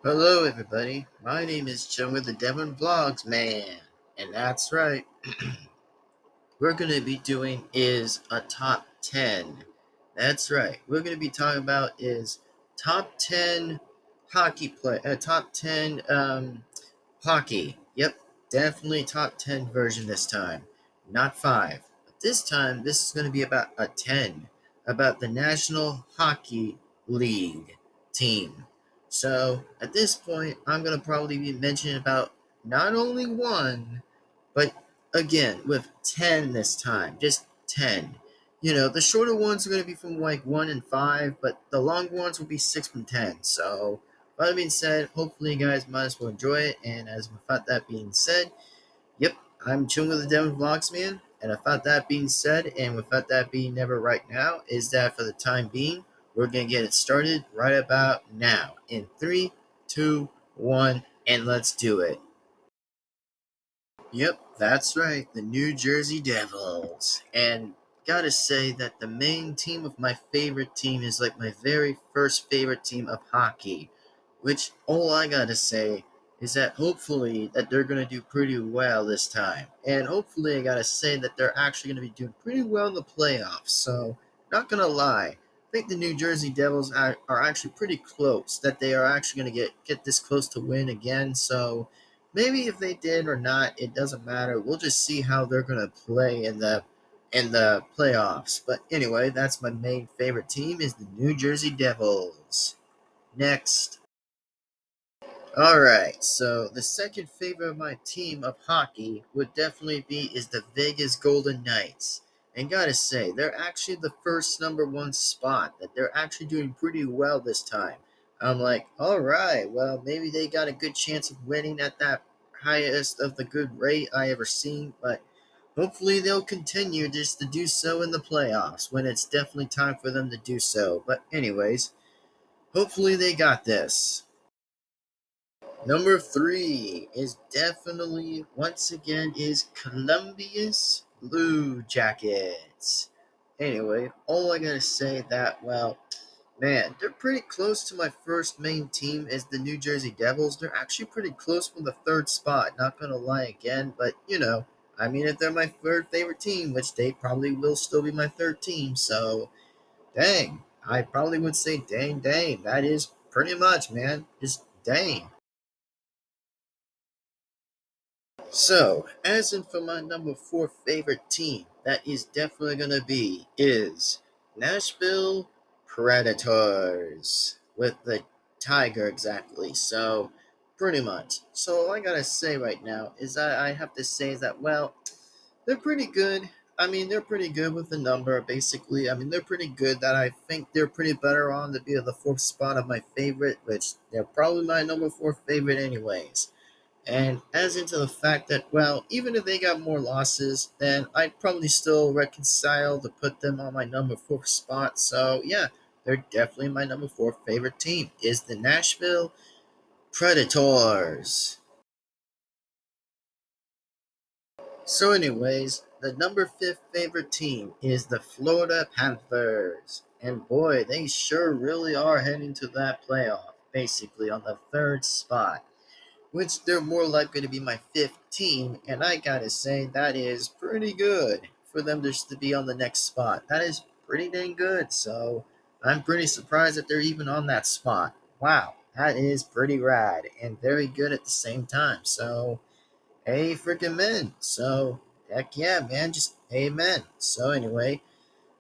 Hello, everybody. My name is Joe with the Devin Vlogs, man. And that's right. We're going to be doing is a top 10. That's right. We're going to be talking about is top 10 top 10 hockey. Yep, definitely top 10 version this time. Not 5. But this time, this is going to be about a 10. About the National Hockey League team. So, at this point, I'm going to probably be mentioning about not only one, but again, with 10 this time. Just 10. The shorter ones are going to be from like 1 and 5, but the longer ones will be 6 and 10. So, with that being said, hopefully you guys might as well enjoy it. And as without that being said, yep, I'm chilling with the Devin Vlogs, man. And without that being said, and without that being never right now, is that for the time being, we're going to get it started right about now. In 3, 2, 1, and let's do it. Yep, that's right, the New Jersey Devils. And gotta say that the main team of my favorite team is like my very first favorite team of hockey. Which all I gotta say is that hopefully that they're gonna do pretty well this time. And hopefully I gotta say that they're actually gonna be doing pretty well in the playoffs. So not gonna lie. I think the New Jersey Devils are actually pretty close. That they are actually gonna get this close to win again. So maybe if they did or not, it doesn't matter. We'll just see how they're gonna play in the playoffs. But anyway, that's my main favorite team is the New Jersey Devils. Next. All right, so the second favorite of my team of hockey would definitely be is the Vegas Golden Knights. And gotta say, they're actually the first number one spot. That they're actually doing pretty well this time. I'm like, all right, well maybe they got a good chance of winning at that highest of the good rate I ever seen, but hopefully they'll continue just to do so in the playoffs when it's definitely time for them to do so. But anyways, hopefully they got this. Number 3 is definitely once again is Columbia's Blue Jackets. Anyway, all I gotta say that man, they're pretty close to my first main team is the New Jersey Devils. They're actually pretty close from the third spot. Not gonna lie again, but I mean, if they're my third favorite team, which they probably will still be my third team, so dang, I probably would say dang. That is pretty much, man. Just dang. So, as in for my number 4 favorite team, that is definitely going to be is Nashville Predators with the Tiger exactly. So, pretty much. So, all I got to say right now is that I have to say that, they're pretty good. I mean, they're pretty good with the number, basically. I mean, they're pretty good that I think they're pretty better on to be at the 4th spot of my favorite, which they're probably my number 4 favorite anyways. And as into the fact that, even if they got more losses, then I'd probably still reconcile to put them on my number 4 spot. So, yeah, they're definitely my number 4 favorite team, is the Nashville Predators. So, anyways, the number 5th favorite team is the Florida Panthers. And boy, they sure really are heading to that playoff, basically on the 3rd spot, which they're more likely to be my 5th team, and I gotta say that is pretty good for them just to be on the next spot. That is pretty dang good. So I'm pretty surprised that they're even on that spot. Wow, that is pretty rad and very good at the same time. So hey, freaking men. So heck yeah, man, just amen. So anyway.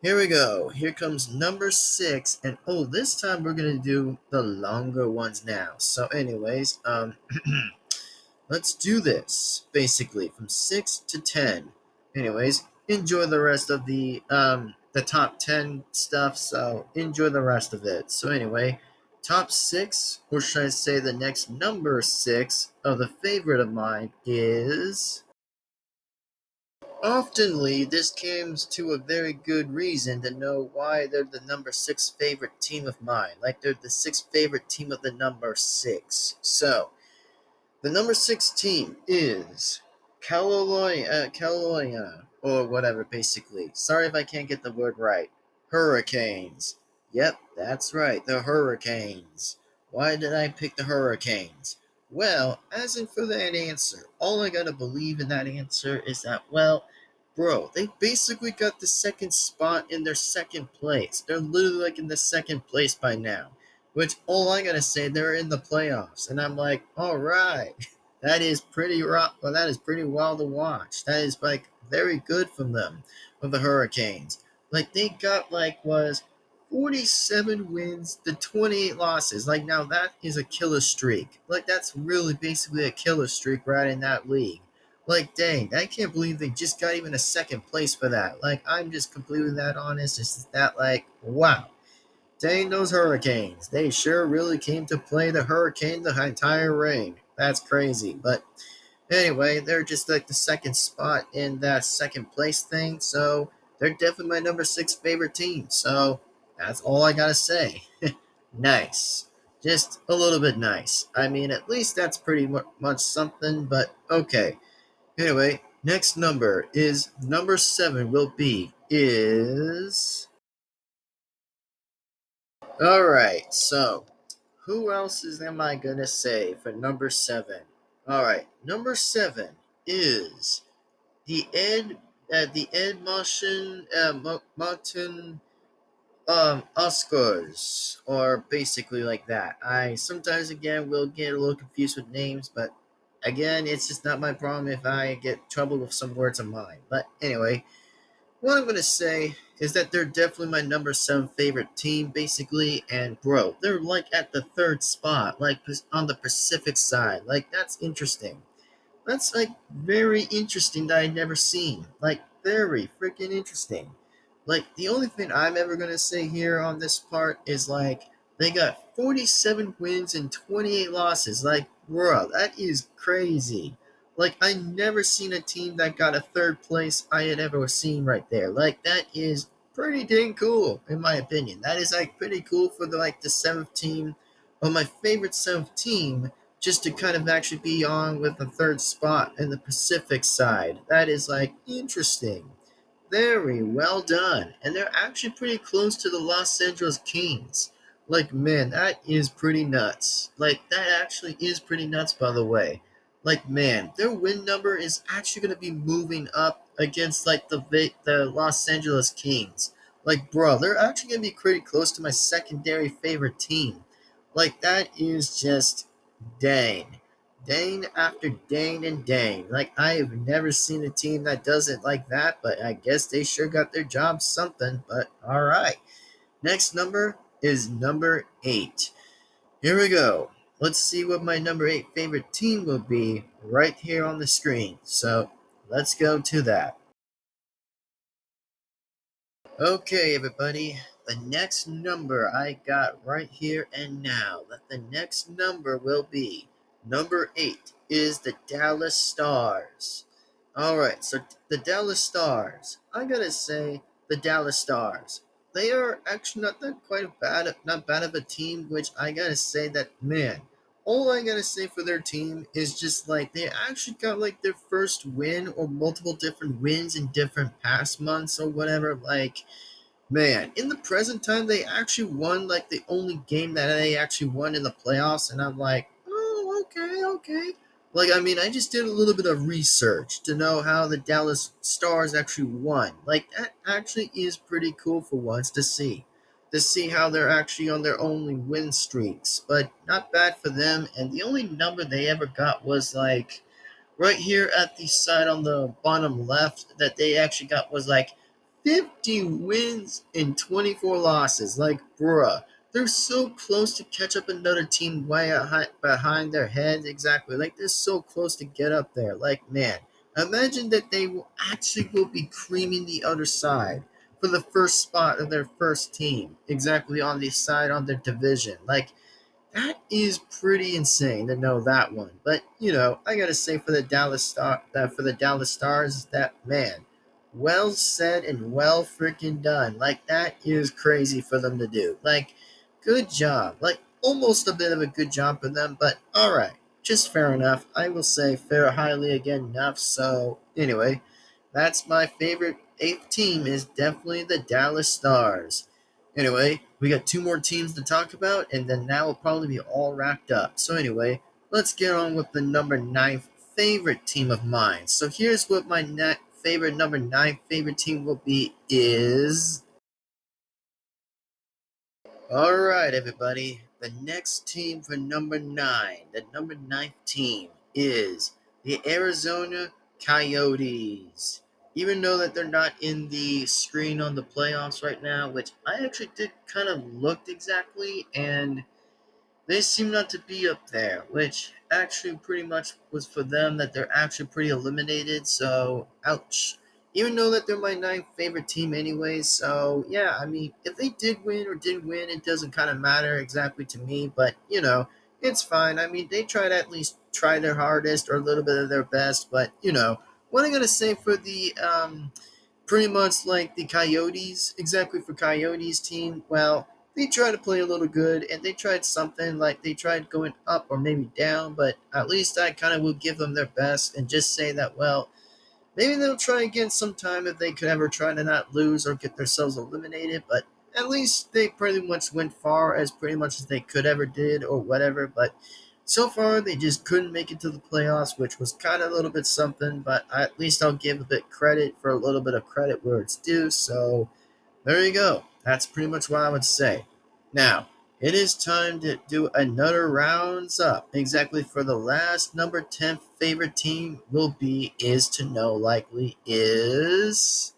Here we go. Here comes number 6, and oh, this time we're gonna do the longer ones now. So, anyways, let's do this. Basically, from 6 to 10. Anyways, enjoy the rest of the top 10 stuff. So enjoy the rest of it. So anyway, top 6, or should I say the next number 6 of the favorite of mine is. Oftenly, this comes to a very good reason to know why they're the number 6 favorite team of mine. Like they're the 6th favorite team of the number 6. So, the number 6 team is Carolina, or whatever, basically. Sorry if I can't get the word right. Hurricanes. Yep, that's right, the Hurricanes. Why did I pick the Hurricanes? Well, as in for that answer, all I gotta believe in that answer is that, well, bro, they basically got the second spot in their second place. They're literally like in the second place by now. Which all I gotta say, they're in the playoffs, and I'm like, all right, that is pretty rough. Well, that is pretty wild to watch. That is like very good from them, of the Hurricanes. Like they got like was 47 wins to 28 losses. Like, now that is a killer streak. Like, that's really basically a killer streak right in that league. Like, dang, I can't believe they just got even a second place for that. Like, I'm just completely that honest. It's just that, like, wow. Dang those Hurricanes. They sure really came to play the Hurricane the entire reign. That's crazy. But anyway, they're just like the second spot in that second place thing, so they're definitely my number 6 favorite team. So that's all I gotta say. Nice. Just a little bit nice. I mean, at least that's pretty much something, but okay. Anyway, next number is number 7 will be is. Alright, so who else am I gonna say for number 7? Alright, number 7 is the Ed Martian Martin Oscars, or basically like that. I sometimes again will get a little confused with names, but again, it's just not my problem if I get trouble with some words of mine. But anyway, what I'm gonna say is that they're definitely my number 7 favorite team, basically. And bro, they're like at the third spot, like on the Pacific side. Like that's interesting. That's like very interesting that I'd never seen. Like very freaking interesting. Like the only thing I'm ever gonna say here on this part is like they got 47 wins and 28 losses. Like, bro, that is crazy. Like I never seen a team that got a third place I had ever seen right there. Like that is pretty dang cool in my opinion. That is like pretty cool for the seventh team, or my favorite seventh team, just to kind of actually be on with the third spot in the Pacific side. That is like interesting. Very well done. And they're actually pretty close to the Los Angeles Kings. Like, man, that is pretty nuts. Like, that actually is pretty nuts, by the way. Like, man, their win number is actually going to be moving up against, like, the Los Angeles Kings. Like, bro, they're actually going to be pretty close to my secondary favorite team. Like, that is just dang. Dane after Dane and Dane. Like, I have never seen a team that does it like that, but I guess they sure got their job something. But all right. Next number is number 8. Here we go. Let's see what my number 8 favorite team will be right here on the screen. So let's go to that. Okay, everybody. The next number I got right here and now. That the next number will be number 8 is the Dallas Stars. All right, so the Dallas Stars. I gotta say, the Dallas Stars. They are actually not that quite bad, not bad of a team. Which I gotta say that, man. All I gotta say for their team is just like they actually got like their first win or multiple different wins in different past months or whatever. Like, man, in the present time, they actually won like the only game that they actually won in the playoffs, and I'm like, oh, okay, okay. Like, I mean, I just did a little bit of research to know how the Dallas Stars actually won. Like, that actually is pretty cool for once to see. To see how they're actually on their only win streaks, but not bad for them. And the only number they ever got was like right here at the side on the bottom left that they actually got was like 50 wins and 24 losses. Like, bruh, they're so close to catch up another team way behind their heads. Exactly. Like, they're so close to get up there. Like, man, imagine that they will be creaming the other side for the first spot of their first team. Exactly on the side on their division. Like, that is pretty insane to know that one. But I gotta say for the Dallas Stars, that man, well said and well freaking done. Like that is crazy for them to do. Like, good job. Like almost a bit of a good job for them. But all right, just fair enough. I will say fair highly again enough. So anyway, that's my favorite eighth team is definitely the Dallas Stars. Anyway, we got two more teams to talk about, and then that will probably be all wrapped up. So anyway, let's get on with the number 9 favorite team of mine. So here's what my favorite number 9 favorite team will be is... Alright, everybody. The next team for number 9, the number 9th team, is the Arizona Coyotes. Even though that they're not in the screen on the playoffs right now, which I actually did kind of looked exactly, and they seem not to be up there, which actually pretty much was for them that they're actually pretty eliminated, so ouch. Even though that they're my 9th favorite team anyways, so yeah, I mean, if they did win or didn't win, it doesn't kind of matter exactly to me, but it's fine. I mean, they try to at least try their hardest or a little bit of their best, but what I'm going to say for the pretty much like the Coyotes, exactly for Coyotes team, well, they tried to play a little good, and they tried something like they tried going up or maybe down, but at least I kind of will give them their best and just say that, well, maybe they'll try again sometime if they could ever try to not lose or get themselves eliminated, but at least they pretty much went far as pretty much as they could ever did or whatever, but so far they just couldn't make it to the playoffs, which was kind of a little bit something, but at least I'll give a bit credit for a little bit of credit where it's due, so there you go. That's pretty much what I would say. Now, it is time to do another rounds up. Exactly for the last number 10 favorite team will be is to know likely is...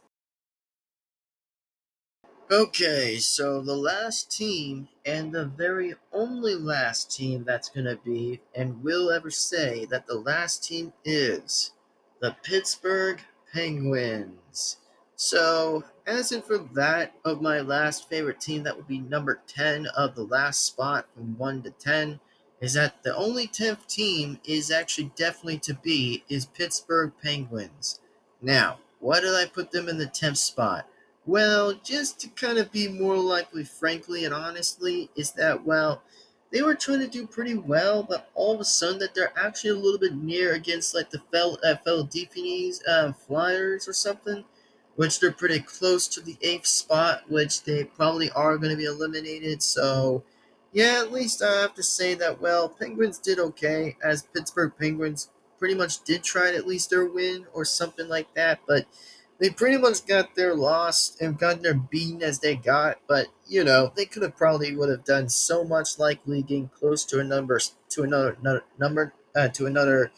Okay, so the last team and the very only last team that's going to be and will ever say that the last team is the Pittsburgh Penguins. So, as in for that of my last favorite team, that would be number 10 of the last spot from 1 to 10, is that the only 10th team is actually definitely to be is Pittsburgh Penguins. Now, why did I put them in the 10th spot? Well, just to kind of be more likely, frankly and honestly, is that, well, they were trying to do pretty well, but all of a sudden that they're actually a little bit near against like the Philadelphia's Flyers or something, which they're pretty close to the 8th spot, which they probably are going to be eliminated. So, yeah, at least I have to say that, well, Penguins did okay, as Pittsburgh Penguins pretty much did try to at least their win or something like that, but they pretty much got their loss and got their beaten as they got, but they could have probably would have done so much, likely getting close to a number to another number to another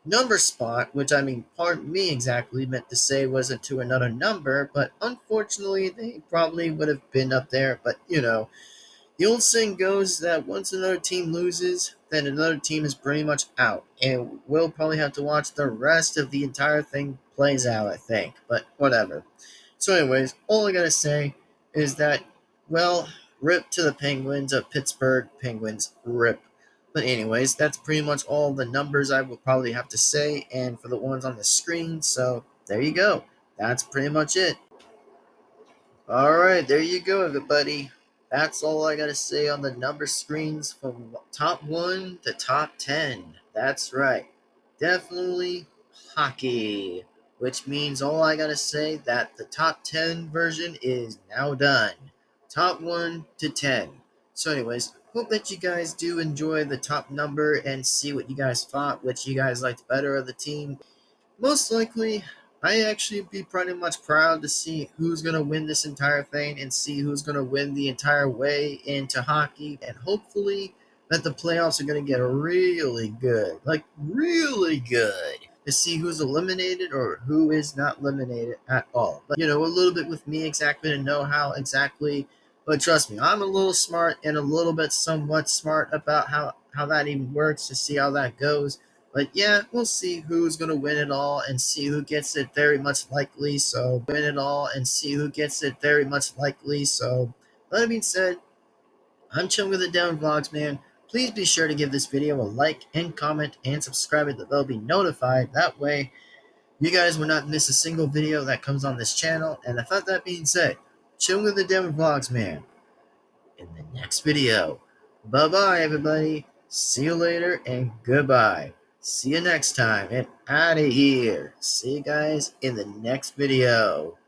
number spot, which I mean, pardon me, exactly meant to say wasn't to another number, but unfortunately they probably would have been up there. But the old saying goes that once another team loses, then another team is pretty much out. And we'll probably have to watch the rest of the entire thing plays out, I think. But whatever. So anyways, all I gotta say is that, well, rip to the Penguins of Pittsburgh Penguins, rip. But anyways, that's pretty much all the numbers I will probably have to say, and for the ones on the screen, so there you go. That's pretty much it. All right, there you go, everybody. That's all I got to say on the number screens from top 1 to top 10. That's right. Definitely hockey, which means all I got to say that the top 10 version is now done. Top 1 to 10. So anyways, hope that you guys do enjoy the top number and see what you guys thought, which you guys liked better of the team. Most likely, I actually be pretty much proud to see who's going to win this entire thing and see who's going to win the entire way into hockey. And hopefully that the playoffs are going to get really good. Like, really good. To see who's eliminated or who is not eliminated at all. But, a little bit with me exactly to know how exactly. But trust me, I'm a little smart and a little bit somewhat smart about how that even works to see how that goes. But yeah, we'll see who's going to win it all and see who gets it very much likely. So, win it all and see who gets it very much likely. So, that being said, I'm chilling with the Devin Vlogs, man. Please be sure to give this video a like and comment and subscribe so that they'll be notified. That way, you guys will not miss a single video that comes on this channel. And without that being said, chilling with the Devin Vlogs, man. In the next video. Bye-bye, everybody. See you later and goodbye. See you next time and out of here. See you guys in the next video.